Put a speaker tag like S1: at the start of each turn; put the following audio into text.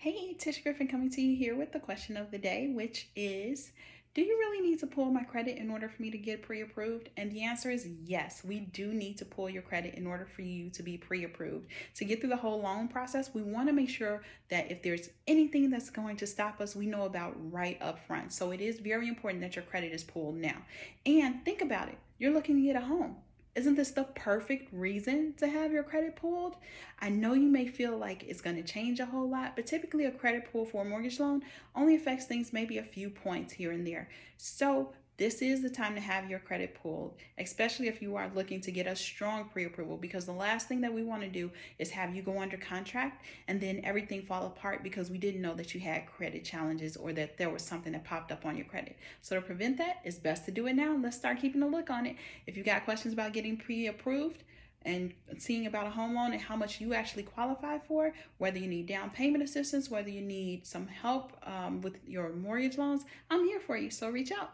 S1: Hey, Tish Griffin coming to you here with the question of the day, which is, do you really need to pull my credit in order for me to get pre-approved? And the answer is yes, we do need to pull your credit in order for you to be pre-approved. To get through the whole loan process, we want to make sure that if there's anything that's going to stop us, we know about right up front. So it is very important that your credit is pulled now. And think about it, you're looking to get a home. Isn't this the perfect reason to have your credit pulled? I know you may feel like it's going to change a whole lot, but typically a credit pull for a mortgage loan only affects things maybe a few points here and there. So this is the time to have your credit pulled, especially if you are looking to get a strong pre-approval, because the last thing that we want to do is have you go under contract and then everything fall apart because we didn't know that you had credit challenges or that there was something that popped up on your credit. So to prevent that, it's best to do it now. Let's start keeping a look on it. If you got questions about getting pre-approved and seeing about a home loan and how much you actually qualify for, whether you need down payment assistance, whether you need some help with your mortgage loans, I'm here for you. So reach out.